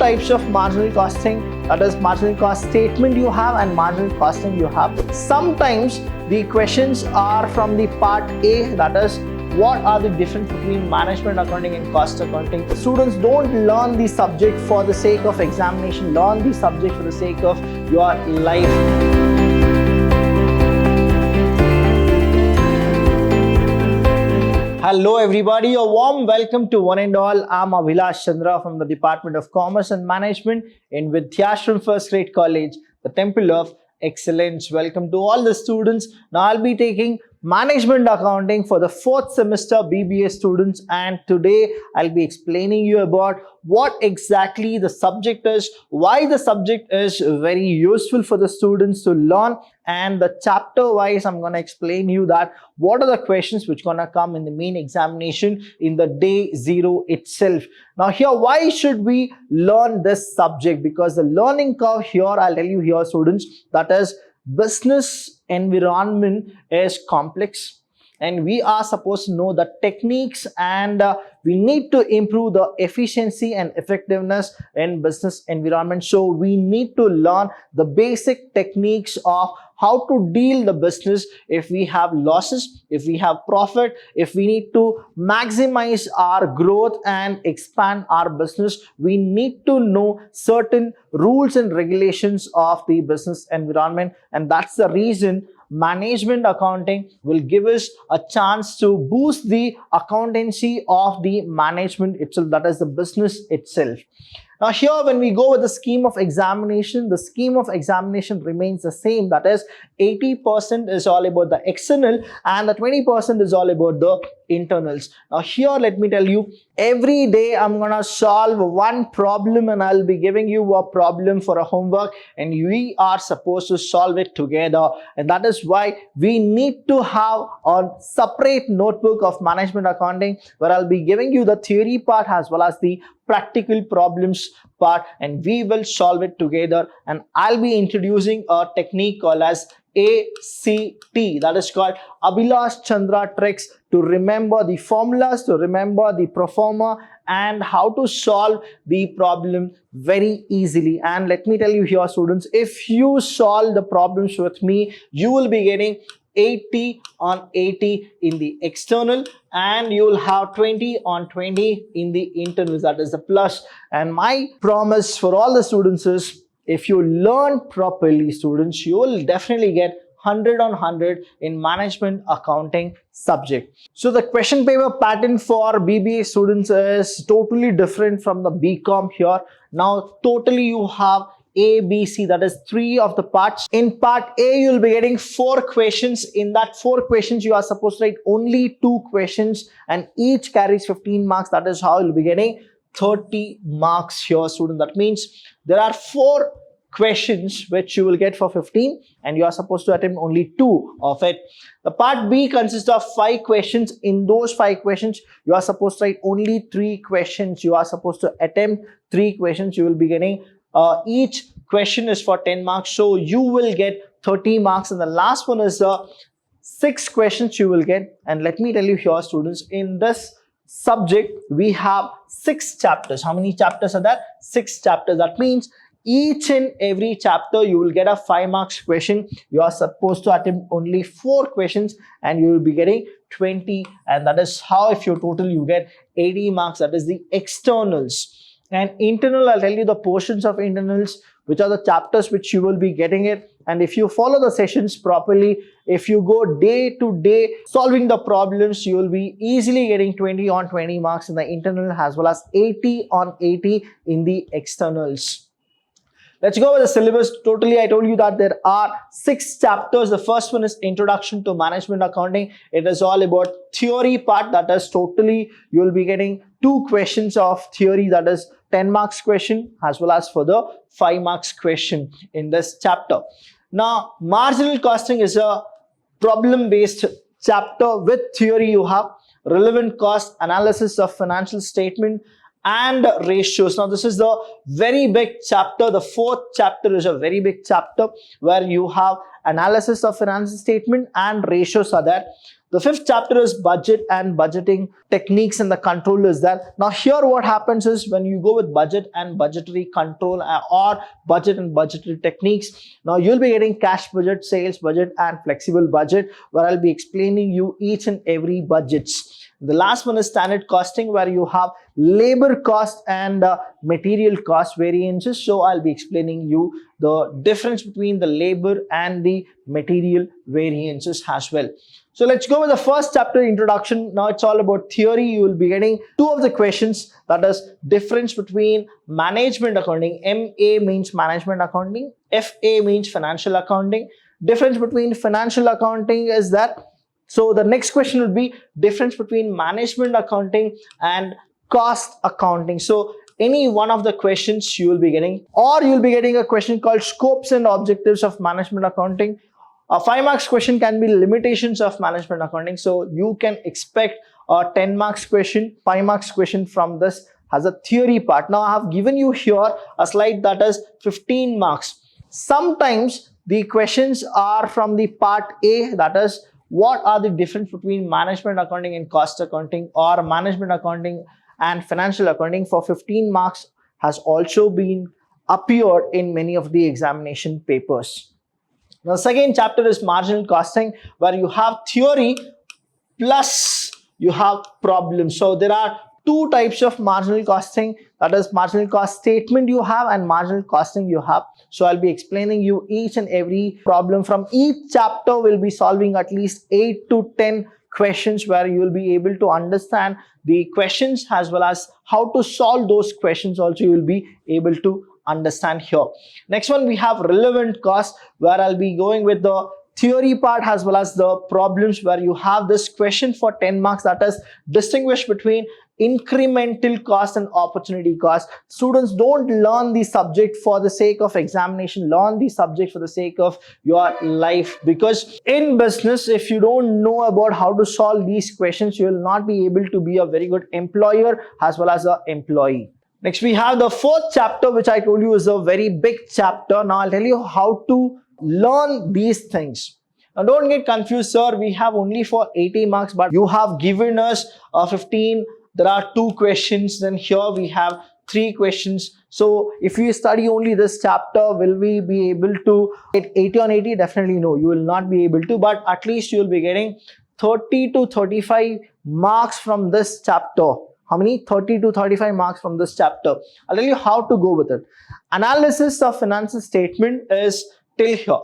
types of marginal costing, that is marginal cost statement you have and marginal costing you have. Sometimes the questions are from the part A, that is what are the difference between management accounting and cost accounting. Students don't learn the subject for the sake of examination, learn the subject for the sake of your life. Hello everybody, a warm welcome to one and all. I'm Abhilash Chandra from the Department of Commerce and Management in Vidyashram First Grade College, the Temple of Excellence. Welcome to all the students. Now I'll be taking Management Accounting for the 4th semester BBA students, and today I'll be explaining you about what exactly the subject is, why the subject is very useful for the students to learn, and the chapter wise I'm going to explain you that what are the questions which going to come in the main examination in the day 0 itself. Now here, why should we learn this subject? Because the learning curve here, I'll tell you here students, that is business environment is complex and we are supposed to know the techniques, and we need to improve the efficiency and effectiveness in business environment. So we need to learn the basic techniques of how to deal the business if we have losses, if we have profit, if we need to maximize our growth and expand our business. We need to know certain rules and regulations of the business environment, and that's the reason management accounting will give us a chance to boost the accountancy of the management itself, that is the business itself. Now here, when we go with the scheme of examination, the scheme of examination remains the same. That is 80% is all about the external and the 20% is all about the internals. Now here, let me tell you, every day I'm gonna solve one problem and I'll be giving you a problem for a homework and we are supposed to solve it together. And that is why we need to have a separate notebook of management accounting where I'll be giving you the theory part as well as the practical problems part, and we will solve it together. And I'll be introducing a technique called as ACT, that is called Abhilash Chandra tricks, to remember the formulas, to remember the pro forma, and how to solve the problem very easily. And let me tell you here students, if you solve the problems with me, you will be getting 80 on 80 in the external and you will have 20 on 20 in the internals, that is the plus. And my promise for all the students is, if you learn properly students, you will definitely get 100 on 100 in management accounting subject. So the question paper pattern for BBA students is totally different from the BCom here. Now totally you have A, B, C, that is 3 of the parts. In part A, you'll be getting 4 questions. In that 4 questions, you are supposed to write only 2 questions and each carries 15 marks. That is how you'll be getting 30 marks here, student. That means there are 4 questions which you will get for 15 and you are supposed to attempt only 2 of it. The part B consists of 5 questions. In those 5 questions, you are supposed to write only 3 questions. You are supposed to attempt 3 questions. You will be getting each question is for 10 marks, so you will get 30 marks. And the last one is 6 questions you will get. And let me tell you here students, in this subject we have 6 chapters. How many chapters are there? 6 chapters. That means each and every chapter you will get a 5 marks question. You are supposed to attempt only 4 questions and you will be getting 20, and that is how, if you total, you get 80 marks. That is the externals. And internal, I'll tell you the portions of internals, which are the chapters which you will be getting it. And if you follow the sessions properly, if you go day to day solving the problems, you will be easily getting 20 on 20 marks in the internal as well as 80 on 80 in the externals. Let's go with the syllabus. Totally, I told you that there are 6 chapters. The first one is Introduction to Management Accounting. It is all about theory part. That is totally, you will be getting 2 questions of theory, that is 10 marks question as well as for the 5 marks question in this chapter. Now, marginal costing is a problem-based chapter. With theory, you have relevant cost analysis of financial statement, and ratios. Now this is the very big chapter. The fourth chapter is a very big chapter where you have analysis of financial statement and ratios are there. The fifth chapter is budget and budgeting techniques and the control is there. Now here what happens is when you go with budget and budgetary control or budget and budgetary techniques, now you'll be getting cash budget, sales budget and flexible budget, where I'll be explaining you each and every budgets. The last one is standard costing, where you have labor cost and material cost variances. So I'll be explaining you the difference between the labor and the material variances as well. So let's go with the first chapter, introduction. Now it's all about theory. You will be getting two of the questions, that is difference between management accounting. MA means management accounting, FA means financial accounting. Difference between financial accounting is that, so the next question would be difference between management accounting and cost accounting. So any one of the questions you will be getting, or you'll be getting a question called scopes and objectives of management accounting. A 5 marks question can be limitations of management accounting. So you can expect a 10 marks question, 5 marks question from this as a theory part. Now I have given you here a slide that is 15 marks. Sometimes the questions are from the part A, that is what are the difference between management accounting and cost accounting, or management accounting and financial accounting. For 15 marks has also been appeared in many of the examination papers. Now, the second chapter is marginal costing, where you have theory plus you have problems. So there are two types of marginal costing, that is marginal cost statement you have and marginal costing you have. So I'll be explaining you each and every problem from each chapter. Will be solving at least 8 to 10 questions, where you will be able to understand the questions as well as how to solve those questions also you will be able to understand here. Next one, we have relevant cost, where I'll be going with the theory part as well as the problems, where you have this question for 10 marks, that is distinguish between incremental cost and opportunity cost. Students, don't learn the subject for the sake of examination, learn the subject for the sake of your life, because in business, if you don't know about how to solve these questions, you will not be able to be a very good employer as well as an employee. Next, we have the fourth chapter, which I told you is a very big chapter. Now I'll tell you how to learn these things. Now don't get confused, sir. We have only for 80 marks, but you have given us 15. There are 2 questions. Then here we have 3 questions. So if we study only this chapter, will we be able to get 80 on 80? Definitely no, you will not be able to, but at least you will be getting 30 to 35 marks from this chapter. How many? 30 to 35 marks from this chapter. I'll tell you how to go with it. Analysis of financial statement is till here.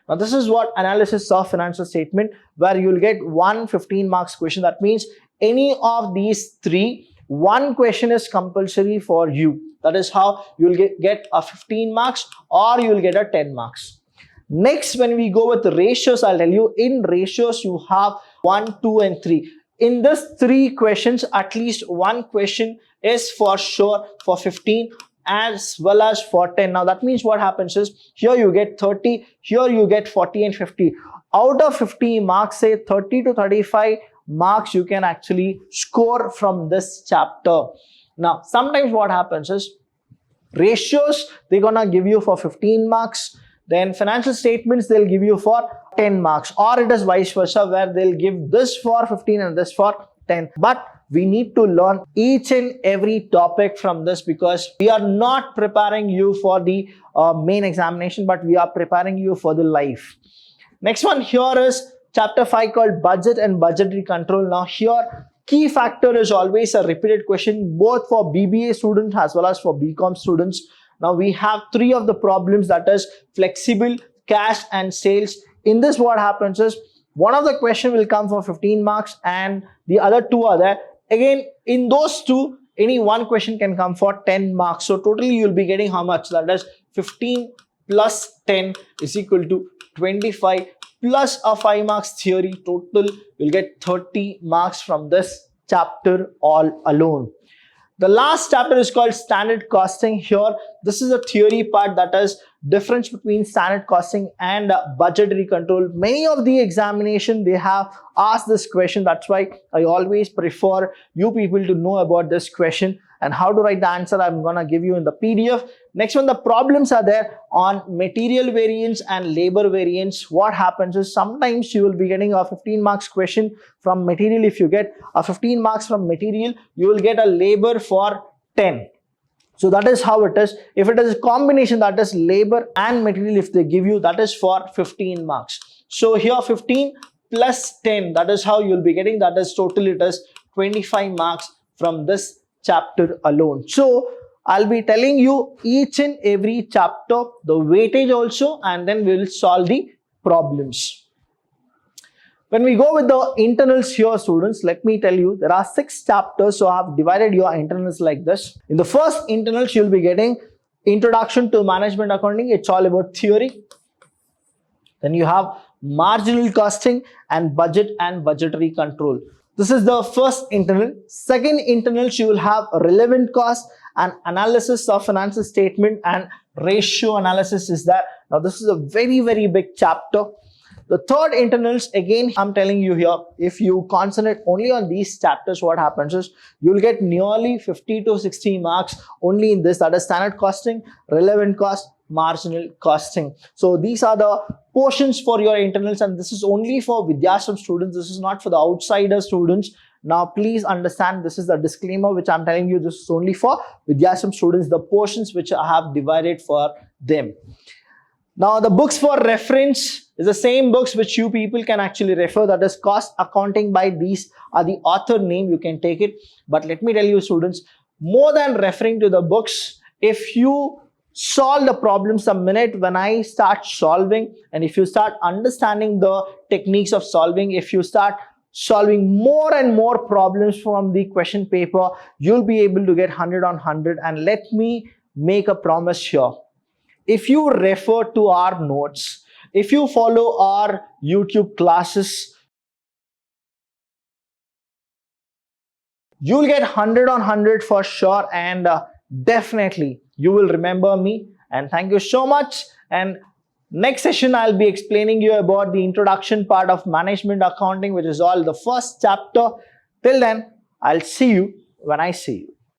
Now this is what analysis of financial statement, where you will get 1 15 marks question. That means any of these 3, 1 question is compulsory for you. That is how you will get a 15 marks or you will get a 10 marks. Next, when we go with the ratios, I'll tell you in ratios you have 1, 2 and 3. In this 3 questions, at least 1 question is for sure for 15 as well as for 10. Now that means what happens is here you get 30, here you get 40 and 50. Out of 50 marks, say 30 to 35 marks you can actually score from this chapter. Now sometimes what happens is ratios, they're gonna give you for 15 marks. Then financial statements, they'll give you for 10 marks, or it is vice versa, where they'll give this for 15 and this for 10. But we need to learn each and every topic from this, because we are not preparing you for the main examination, but we are preparing you for the life. Next one here is chapter 5 called budget and budgetary control. Now here key factor is always a repeated question, both for BBA students as well as for BCom students. Now we have 3 of the problems, that is flexible, cash and sales. In this what happens is one of the question will come for 15 marks and the other 2 are there. Again, in those 2, any 1 question can come for 10 marks. So totally you will be getting how much? That is 15 plus 10 is equal to 25 plus a 5 marks theory. Total you'll get 30 marks from this chapter all alone. The last chapter is called standard costing. Here, this is a theory part, that is difference between standard costing and budgetary control. Many of the examination, they have asked this question. That's why I always prefer you people to know about this question. and how to write the answer I'm gonna give you in the PDF. Next one, the problems are there on material variance and labor variance. What happens is sometimes you will be getting a 15 marks question from material. If you get a 15 marks from material, you will get a labor for 10. So that is how it is. If it is a combination, that is labor and material, if they give you, that is for 15 marks. So here 15 plus 10, that is how you will be getting, that is total it is 25 marks from this chapter alone. So I'll be telling you each and every chapter, the weightage also, and then we will solve the problems. When we go with the internals here, students, let me tell you, there are 6 chapters. So I have divided your internals like this. In the first internals, you'll be getting Introduction to Management Accounting. It's all about theory. Then you have Marginal Costing and Budget and Budgetary Control. This is the first internal. Second internals, you will have Relevant Cost and Analysis of Financial Statement and Ratio Analysis is there. Now this is a very, very big chapter. The third internals, again, I'm telling you here, if you concentrate only on these chapters, what happens is you'll get nearly 50 to 60 marks only in this, that is standard costing, relevant cost, marginal costing. So these are the portions for your internals, and this is only for Vidhyashram students. This is not for the outsider students. Now, please understand, this is the disclaimer which I'm telling you. This is only for Vidhyashram students, the portions which I have divided for them. Now, the books for reference is the same books which you people can actually refer. That is Cost Accounting by these are the author name. You can take it. But let me tell you, students, more than referring to the books, if you solve the problems the minute when I start solving, and if you start understanding the techniques of solving, if you start solving more and more problems from the question paper, you'll be able to get 100 on 100. And let me make a promise here. If you refer to our notes, if you follow our YouTube classes, you'll get 100 on 100 for sure, and definitely you will remember me. And thank you so much. And next session, I'll be explaining you about the introduction part of management accounting, which is all the first chapter. Till then, I'll see you when I see you.